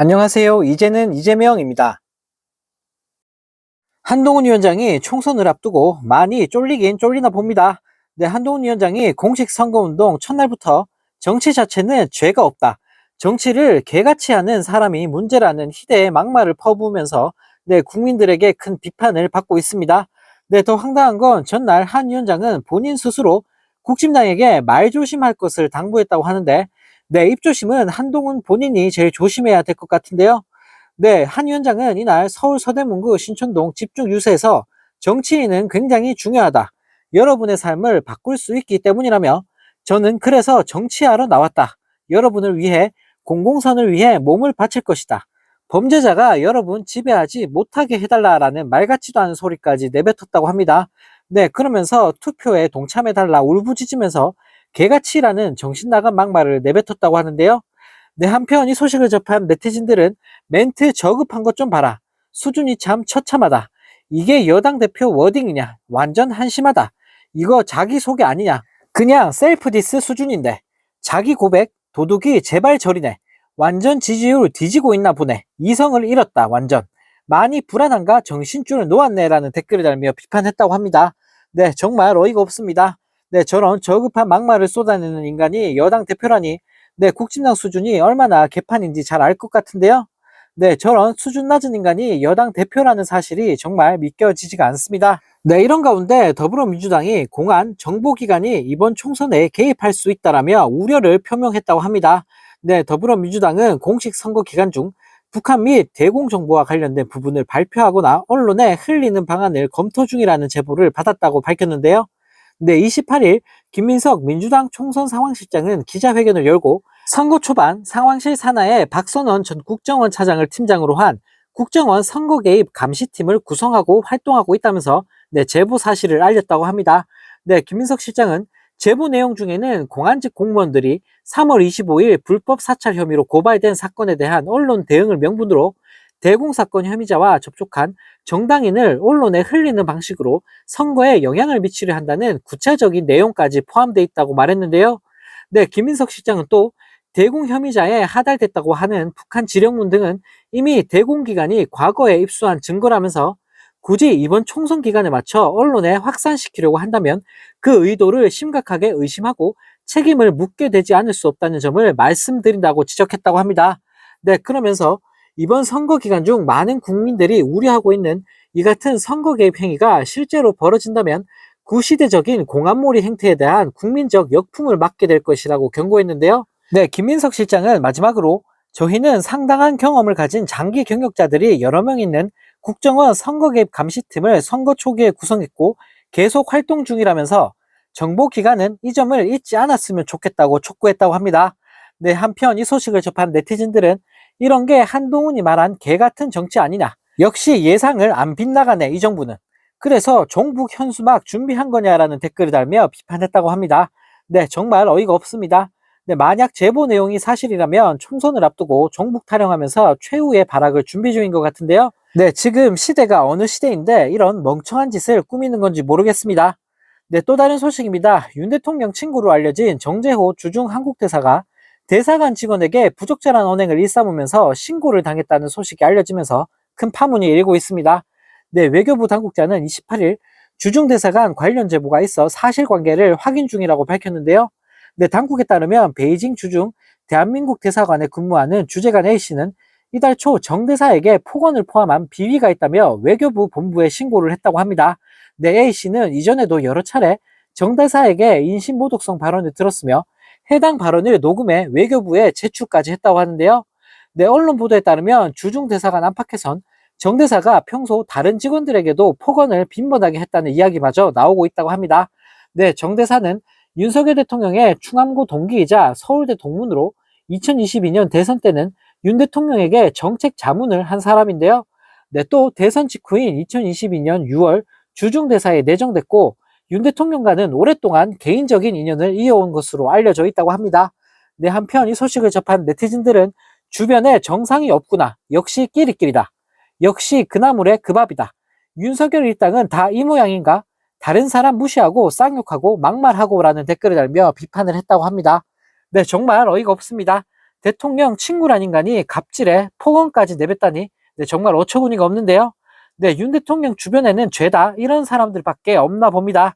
안녕하세요. 이제는 이재명입니다. 한동훈 위원장이 총선을 앞두고 많이 쫄리긴 쫄리나 봅니다. 네, 한동훈 위원장이 공식 선거운동 첫날부터 정치 자체는 죄가 없다. 정치를 개같이 하는 사람이 문제라는 희대의 막말을 퍼부으면서 네, 국민들에게 큰 비판을 받고 있습니다. 네, 더 황당한 건 전날 한 위원장은 본인 스스로 국힘당에게 말조심할 것을 당부했다고 하는데 네, 입조심은 한동훈 본인이 제일 조심해야 될 것 같은데요. 네, 한 위원장은 이날 서울 서대문구 신촌동 집중 유세에서 정치인은 굉장히 중요하다. 여러분의 삶을 바꿀 수 있기 때문이라며 저는 그래서 정치하러 나왔다. 여러분을 위해 공공선을 위해 몸을 바칠 것이다. 범죄자가 여러분 지배하지 못하게 해달라라는 말 같지도 않은 소리까지 내뱉었다고 합니다. 네, 그러면서 투표에 동참해달라 울부짖으면서 개같이라는 정신 나간 막말을 내뱉었다고 하는데요. 네, 한편 이 소식을 접한 네티즌들은 멘트 저급한 것 좀 봐라. 수준이 참 처참하다. 이게 여당 대표 워딩이냐? 완전 한심하다. 이거 자기소개 아니냐? 그냥 셀프 디스 수준인데. 자기 고백, 도둑이 제발 저리네. 완전 지지율 뒤지고 있나 보네. 이성을 잃었다, 완전. 많이 불안한가? 정신줄을 놓았네. 라는 댓글을 달며 비판했다고 합니다. 네, 정말 어이가 없습니다. 네, 저런 저급한 막말을 쏟아내는 인간이 여당 대표라니 네, 국진당 수준이 얼마나 개판인지 잘 알 것 같은데요. 네, 저런 수준 낮은 인간이 여당 대표라는 사실이 정말 믿겨지지가 않습니다. 네, 이런 가운데 더불어민주당이 공안 정보기관이 이번 총선에 개입할 수 있다라며 우려를 표명했다고 합니다. 네, 더불어민주당은 공식 선거 기간 중 북한 및 대공정보와 관련된 부분을 발표하거나 언론에 흘리는 방안을 검토 중이라는 제보를 받았다고 밝혔는데요. 네, 28일 김민석 민주당 총선 상황실장은 기자회견을 열고 선거 초반 상황실 산하에 박선원 전 국정원 차장을 팀장으로 한 국정원 선거 개입 감시팀을 구성하고 활동하고 있다면서 네, 제보 사실을 알렸다고 합니다. 네, 김민석 실장은 제보 내용 중에는 공안직 공무원들이 3월 25일 불법 사찰 혐의로 고발된 사건에 대한 언론 대응을 명분으로 대공사건 혐의자와 접촉한 정당인을 언론에 흘리는 방식으로 선거에 영향을 미치려 한다는 구체적인 내용까지 포함되어 있다고 말했는데요. 네, 김민석 실장은 또 대공 혐의자에 하달됐다고 하는 북한 지령문 등은 이미 대공기관이 과거에 입수한 증거라면서 굳이 이번 총선 기간에 맞춰 언론에 확산시키려고 한다면 그 의도를 심각하게 의심하고 책임을 묻게 되지 않을 수 없다는 점을 말씀드린다고 지적했다고 합니다. 네, 그러면서 이번 선거 기간 중 많은 국민들이 우려하고 있는 이 같은 선거 개입 행위가 실제로 벌어진다면 구시대적인 공안몰이 행태에 대한 국민적 역풍을 맞게 될 것이라고 경고했는데요. 네, 김민석 실장은 마지막으로 저희는 상당한 경험을 가진 장기 경력자들이 여러 명 있는 국정원 선거 개입 감시팀을 선거 초기에 구성했고 계속 활동 중이라면서 정보기관은 이 점을 잊지 않았으면 좋겠다고 촉구했다고 합니다. 네, 한편 이 소식을 접한 네티즌들은 이런 게 한동훈이 말한 개 같은 정치 아니냐. 역시 예상을 안 빗나가네, 이 정부는. 그래서 종북 현수막 준비한 거냐라는 댓글을 달며 비판했다고 합니다. 네, 정말 어이가 없습니다. 네, 만약 제보 내용이 사실이라면 총선을 앞두고 종북 타령하면서 최후의 발악을 준비 중인 것 같은데요. 네, 지금 시대가 어느 시대인데 이런 멍청한 짓을 꾸미는 건지 모르겠습니다. 네, 또 다른 소식입니다. 윤 대통령 친구로 알려진 정재호 주중 한국대사가 대사관 직원에게 부적절한 언행을 일삼으면서 신고를 당했다는 소식이 알려지면서 큰 파문이 일고 있습니다. 네, 외교부 당국자는 28일 주중 대사관 관련 제보가 있어 사실관계를 확인 중이라고 밝혔는데요. 네, 당국에 따르면 베이징 주중 대한민국 대사관에 근무하는 주재관 A씨는 이달 초 정 대사에게 폭언을 포함한 비위가 있다며 외교부 본부에 신고를 했다고 합니다. 네, A씨는 이전에도 여러 차례 정 대사에게 인신모독성 발언을 들었으며 해당 발언을 녹음해 외교부에 제출까지 했다고 하는데요. 네, 언론 보도에 따르면 주중 대사관 안팎에선 정 대사가 평소 다른 직원들에게도 폭언을 빈번하게 했다는 이야기마저 나오고 있다고 합니다. 네, 정 대사는 윤석열 대통령의 충암고 동기이자 서울대 동문으로 2022년 대선 때는 윤 대통령에게 정책 자문을 한 사람인데요. 네, 또 대선 직후인 2022년 6월 주중 대사에 내정됐고 윤 대통령과는 오랫동안 개인적인 인연을 이어온 것으로 알려져 있다고 합니다. 네, 한편 이 소식을 접한 네티즌들은 주변에 정상이 없구나. 역시 끼리끼리다. 역시 그 나물에 그 밥이다. 윤석열 일당은 다 이 모양인가? 다른 사람 무시하고 쌍욕하고 막말하고 라는 댓글을 달며 비판을 했다고 합니다. 네, 정말 어이가 없습니다. 대통령 친구란 인간이 갑질에 폭언까지 내뱉다니 네, 정말 어처구니가 없는데요. 네, 윤 대통령 주변에는 죄다 이런 사람들밖에 없나 봅니다.